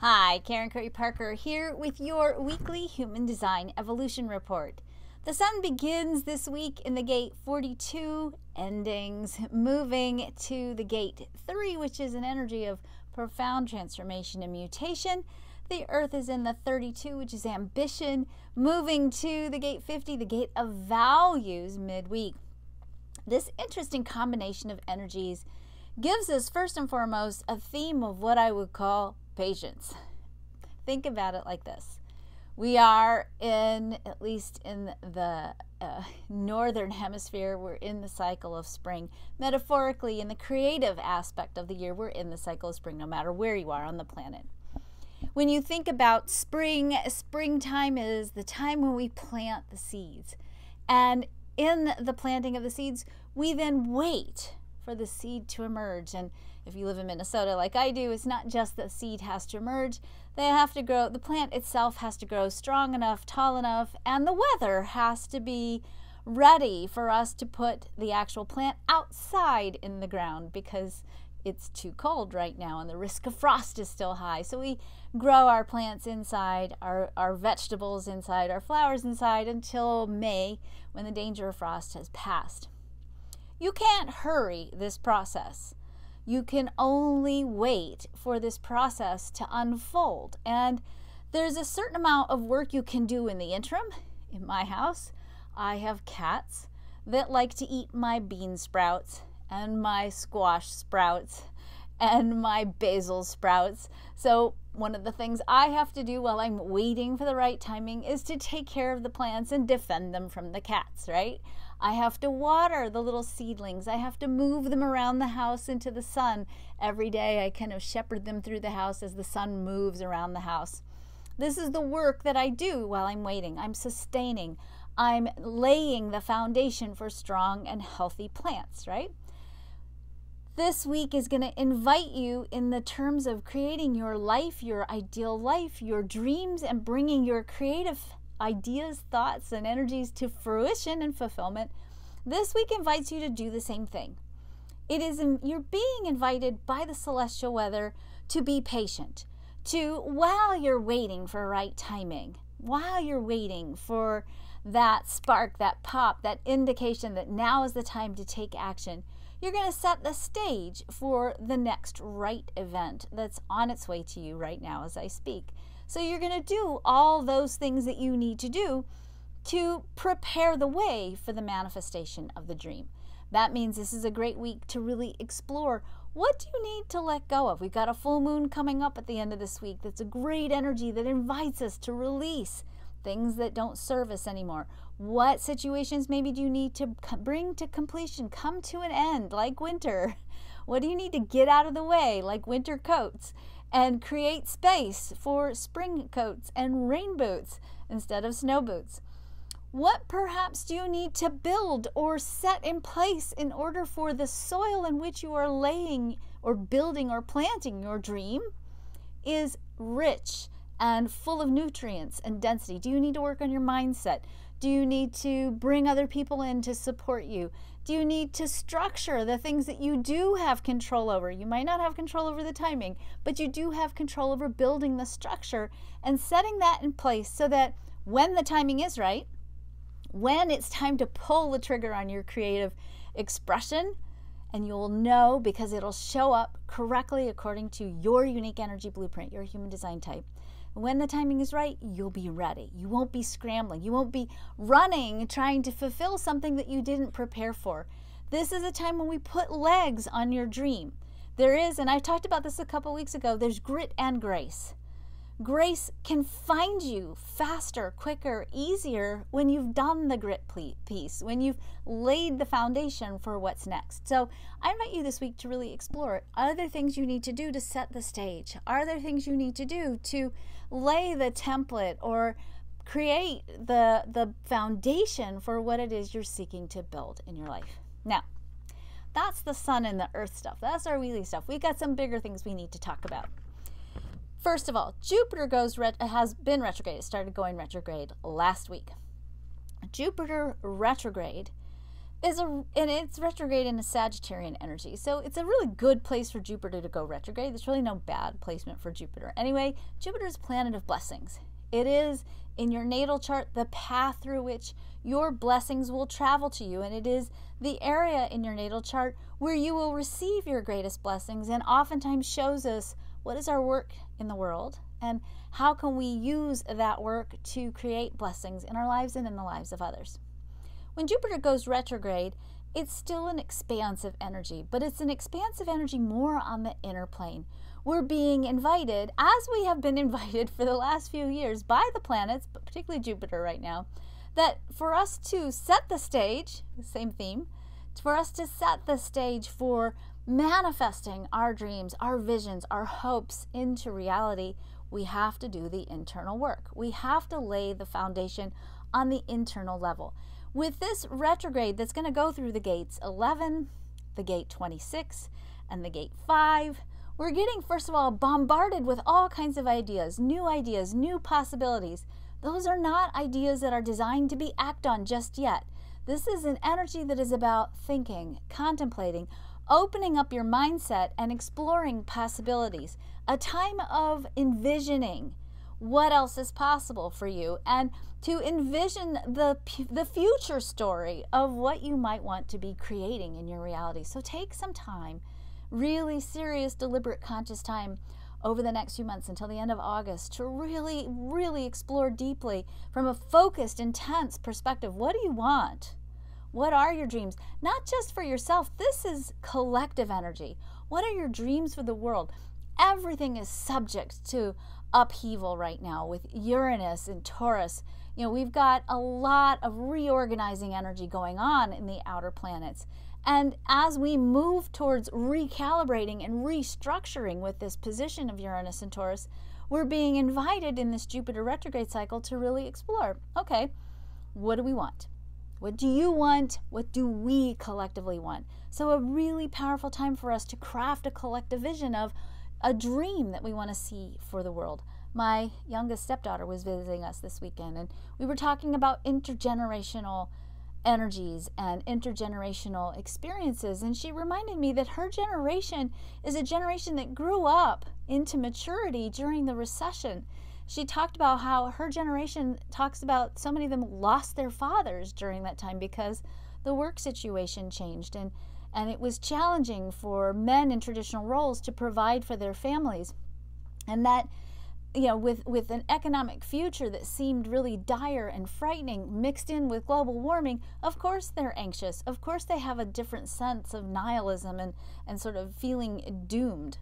Hi, Karen Curry Parker here with your weekly Human Design Evolution Report. The sun begins this week in the gate 42 endings, moving to the gate 3, which is an energy of profound transformation and mutation. The earth is in the 32, which is ambition, moving to the gate 50, the gate of values midweek. This interesting combination of energies gives us first and foremost a theme of what I would call patience. Think about it like this. We are at least in the northern hemisphere, we're in the cycle of spring. Metaphorically, in the creative aspect of the year, we're in the cycle of spring, no matter where you are on the planet. When you think about springtime is the time when we plant the seeds. And in the planting of the seeds, we then wait for the seed to emerge. And if you live in Minnesota like I do, it's not just the seed has to emerge. They have to grow, the plant itself has to grow strong enough, tall enough, and the weather has to be ready for us to put the actual plant outside in the ground because it's too cold right now and the risk of frost is still high. So we grow our plants inside, our vegetables inside, our flowers inside until May when the danger of frost has passed. You can't hurry this process. You can only wait for this process to unfold. And there's a certain amount of work you can do in the interim. In my house, I have cats that like to eat my bean sprouts and my squash sprouts and my basil sprouts. So one of the things I have to do while I'm waiting for the right timing is to take care of the plants and defend them from the cats, right? I have to water the little seedlings. I have to move them around the house into the sun. Every day I kind of shepherd them through the house as the sun moves around the house. This is the work that I do while I'm waiting. I'm sustaining. I'm laying the foundation for strong and healthy plants, right? This week is going to invite you in the terms of creating your life, your ideal life, your dreams, and bringing your creative ideas, thoughts, and energies to fruition and fulfillment. This week invites you to do the same thing. You're being invited by the celestial weather to be patient, while you're waiting for right timing, while you're waiting for that spark, that pop, that indication that now is the time to take action. You're going to set the stage for the next right event that's on its way to you right now as I speak. So you're going to do all those things that you need to do to prepare the way for the manifestation of the dream. That means this is a great week to really explore, what do you need to let go of? We've got a full moon coming up at the end of this week. That's a great energy that invites us to release things that don't serve us anymore. What situations maybe do you need to bring to completion, come to an end, like winter? What do you need to get out of the way, like winter coats, and create space for spring coats and rain boots instead of snow boots? What perhaps do you need to build or set in place in order for the soil in which you are laying or building or planting your dream is rich and full of nutrients and density? Do you need to work on your mindset? Do you need to bring other people in to support you? Do you need to structure the things that you do have control over? You might not have control over the timing, but you do have control over building the structure and setting that in place so that when the timing is right, when it's time to pull the trigger on your creative expression, and you'll know because it'll show up correctly according to your unique energy blueprint, your human design type. When the timing is right, you'll be ready. You won't be scrambling. You won't be running, trying to fulfill something that you didn't prepare for. This is a time when we put legs on your dream. There is, and I talked about this a couple weeks ago, there's grit and grace. Grace can find you faster, quicker, easier when you've done the grit piece, when you've laid the foundation for what's next. So I invite you this week to really explore it. Are there things you need to do to set the stage? Are there things you need to do to lay the template or create the foundation for what it is you're seeking to build in your life? Now, that's the sun and the earth stuff. That's our wheelie stuff. We've got some bigger things we need to talk about. First of all, Jupiter has been retrograde. It started going retrograde last week. Jupiter retrograde and it's retrograde in a Sagittarian energy. So it's a really good place for Jupiter to go retrograde. There's really no bad placement for Jupiter. Anyway, Jupiter is a planet of blessings. It is, in your natal chart, the path through which your blessings will travel to you. And it is the area in your natal chart where you will receive your greatest blessings, and oftentimes shows us what is our work in the world and how can we use that work to create blessings in our lives and in the lives of others. When Jupiter goes retrograde, it's still an expansive energy, but it's an expansive energy more on the inner plane. We're being invited, as we have been invited for the last few years by the planets, but particularly Jupiter right now, that for us to set the stage, same theme, for us to set the stage for manifesting our dreams, our visions, our hopes into reality, we have to do the internal work. We have to lay the foundation on the internal level. With this retrograde that's going to go through the gates 11, the gate 26, and the gate 5, we're getting, first of all, bombarded with all kinds of ideas, new possibilities. Those are not ideas that are designed to be acted on just yet. This is an energy that is about thinking, contemplating, opening up your mindset and exploring possibilities. A time of envisioning what else is possible for you, and to envision the future story of what you might want to be creating in your reality. So take some time, really serious, deliberate, conscious time over the next few months until the end of August to really, really explore deeply from a focused, intense perspective. What do you want? What are your dreams? Not just for yourself. This is collective energy. What are your dreams for the world? Everything is subject to upheaval right now with Uranus and Taurus. You know, we've got a lot of reorganizing energy going on in the outer planets. And as we move towards recalibrating and restructuring with this position of Uranus and Taurus, we're being invited in this Jupiter retrograde cycle to really explore, okay, what do we want? What do you want? What do we collectively want? So a really powerful time for us to craft a collective vision of a dream that we want to see for the world. My youngest stepdaughter was visiting us this weekend, and we were talking about intergenerational energies and intergenerational experiences, and she reminded me that her generation is a generation that grew up into maturity during the recession. She talked about how her generation talks about so many of them lost their fathers during that time because the work situation changed, and it was challenging for men in traditional roles to provide for their families. And that, you know, with an economic future that seemed really dire and frightening mixed in with global warming, of course they're anxious. Of course they have a different sense of nihilism and sort of feeling doomed.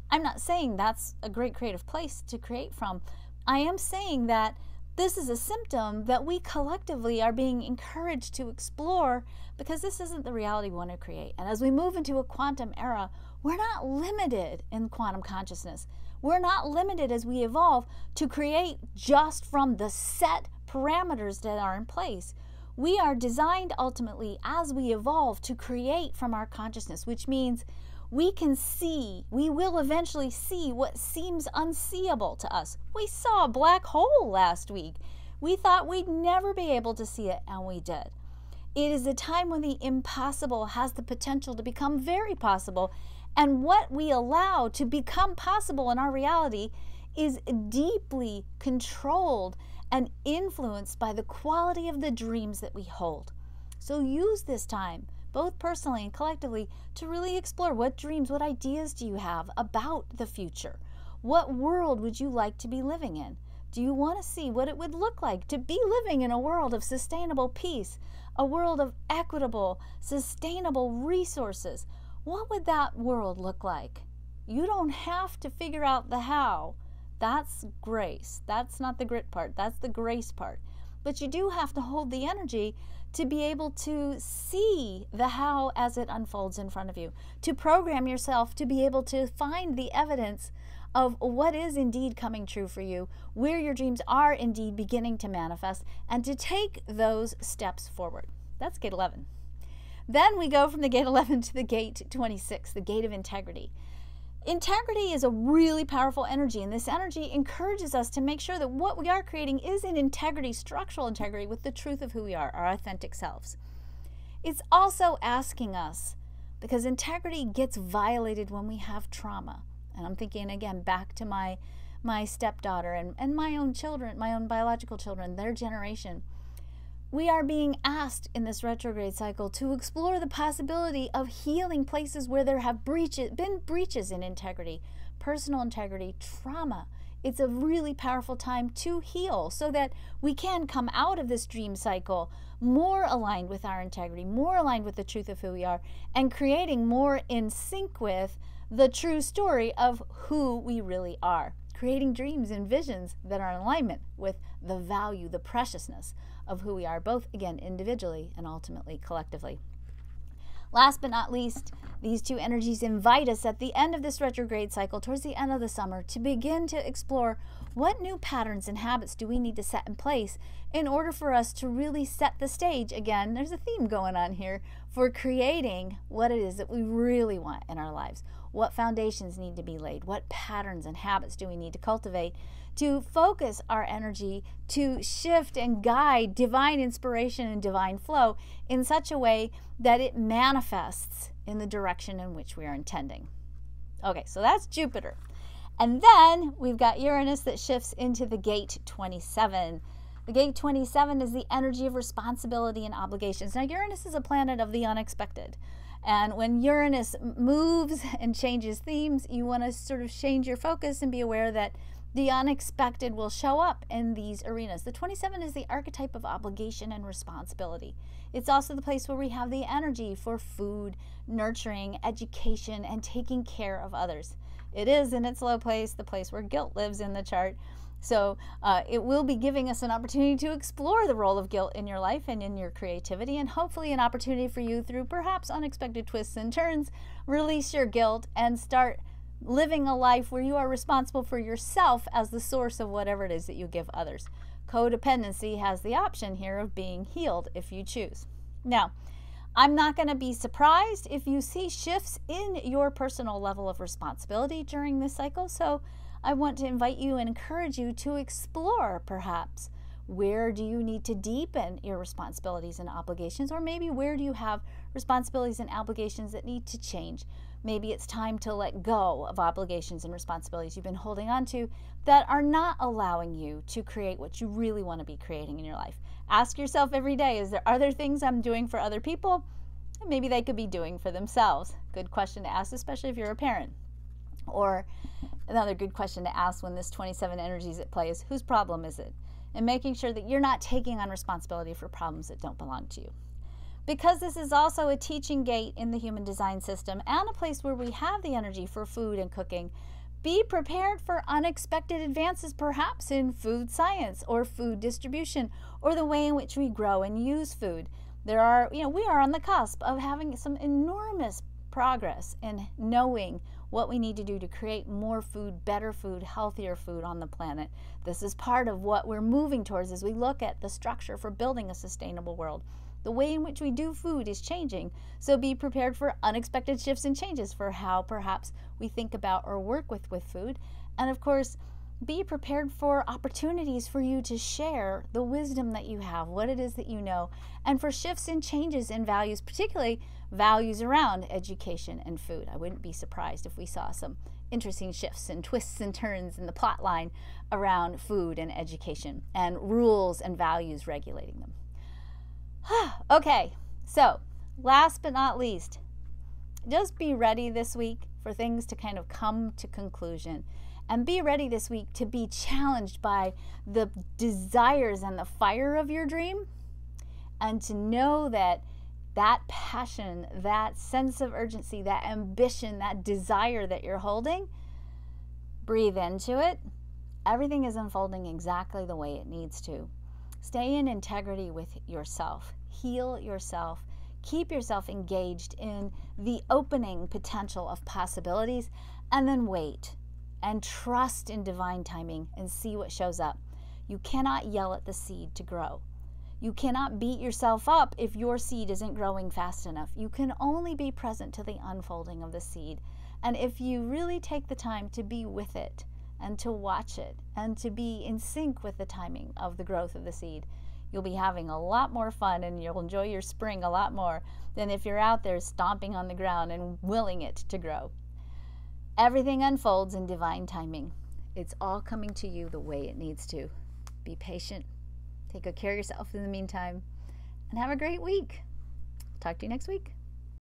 I'm not saying that's a great creative place to create from. I am saying that this is a symptom that we collectively are being encouraged to explore, because this isn't the reality we want to create. And as we move into a quantum era, we're not limited in quantum consciousness. We're not limited as we evolve to create just from the set parameters that are in place. We are designed ultimately as we evolve to create from our consciousness, which means we will eventually see what seems unseeable to us. We saw a black hole last week. We thought we'd never be able to see it, and we did. It is a time when the impossible has the potential to become very possible, and what we allow to become possible in our reality is deeply controlled and influenced by the quality of the dreams that we hold. So use this time, both personally and collectively, to really explore what dreams, what ideas do you have about the future? What world would you like to be living in? Do you want to see what it would look like to be living in a world of sustainable peace, a world of equitable, sustainable resources? What would that world look like? You don't have to figure out the how. That's grace. That's not the grit part. That's the grace part. But you do have to hold the energy to be able to see the how as it unfolds in front of you, to program yourself to be able to find the evidence of what is indeed coming true for you, where your dreams are indeed beginning to manifest, and to take those steps forward. That's gate 11. Then we go from the gate 11 to the gate 26, the gate of integrity. Integrity is a really powerful energy, and this energy encourages us to make sure that what we are creating is in integrity, structural integrity, with the truth of who we are, our authentic selves. It's also asking us, because integrity gets violated when we have trauma. And I'm thinking again back to my stepdaughter and my own children, my own biological children, their generation. We are being asked in this retrograde cycle to explore the possibility of healing places where there have been breaches in integrity, personal integrity, trauma. It's a really powerful time to heal so that we can come out of this dream cycle more aligned with our integrity, more aligned with the truth of who we are, and creating more in sync with the true story of who we really are. Creating dreams and visions that are in alignment with the value, the preciousness of who we are, both, again, individually and ultimately collectively. Last but not least, these two energies invite us at the end of this retrograde cycle, towards the end of the summer, to begin to explore what new patterns and habits do we need to set in place in order for us to really set the stage. Again, there's a theme going on here for creating what it is that we really want in our lives. What foundations need to be laid? What patterns and habits do we need to cultivate to focus our energy to shift and guide divine inspiration and divine flow in such a way that it manifests in the direction in which we are intending? Okay, so that's Jupiter. And then we've got Uranus that shifts into the gate 27. The gate 27 is the energy of responsibility and obligations. Now, Uranus is a planet of the unexpected. And when Uranus moves and changes themes, you want to sort of change your focus and be aware that the unexpected will show up in these arenas. The 27 is the archetype of obligation and responsibility. It's also the place where we have the energy for food, nurturing, education, and taking care of others. It is, in its low place, the place where guilt lives in the chart. So it will be giving us an opportunity to explore the role of guilt in your life and in your creativity, and hopefully an opportunity for you, through perhaps unexpected twists and turns, release your guilt and start living a life where you are responsible for yourself as the source of whatever it is that you give others. Codependency has the option here of being healed if you choose. Now, I'm not going to be surprised if you see shifts in your personal level of responsibility during this cycle, so I want to invite you and encourage you to explore, perhaps, where do you need to deepen your responsibilities and obligations, or maybe where do you have responsibilities and obligations that need to change. Maybe it's time to let go of obligations and responsibilities you've been holding on to that are not allowing you to create what you really want to be creating in your life. Ask yourself every day, are there things I'm doing for other people and maybe they could be doing for themselves? Good question to ask, especially if you're a parent. Or another good question to ask when this 27 energy is at play is, whose problem is it? And making sure that you're not taking on responsibility for problems that don't belong to you. Because this is also a teaching gate in the human design system and a place where we have the energy for food and cooking, be prepared for unexpected advances, perhaps in food science or food distribution or the way in which we grow and use food. We are on the cusp of having some enormous progress in knowing what we need to do to create more food, better food, healthier food on the planet. This is part of what we're moving towards as we look at the structure for building a sustainable world. The way in which we do food is changing, so be prepared for unexpected shifts and changes for how perhaps we think about or work with food. And of course, be prepared for opportunities for you to share the wisdom that you have, what it is that you know, and for shifts and changes in values, particularly values around education and food. I wouldn't be surprised if we saw some interesting shifts and twists and turns in the plot line around food and education and rules and values regulating them. Okay, so last but not least, just be ready this week for things to kind of come to conclusion. And be ready this week to be challenged by the desires and the fire of your dream, and to know that that passion, that sense of urgency, that ambition, that desire that you're holding, breathe into it. Everything is unfolding exactly the way it needs to. Stay in integrity with yourself. Heal yourself. Keep yourself engaged in the opening potential of possibilities, and then wait and trust in divine timing and see what shows up. You cannot yell at the seed to grow. You cannot beat yourself up if your seed isn't growing fast enough. You can only be present to the unfolding of the seed. And if you really take the time to be with it and to watch it and to be in sync with the timing of the growth of the seed, you'll be having a lot more fun and you'll enjoy your spring a lot more than if you're out there stomping on the ground and willing it to grow. Everything unfolds in divine timing. It's all coming to you the way it needs to. Be patient. Take good care of yourself in the meantime. And have a great week. Talk to you next week.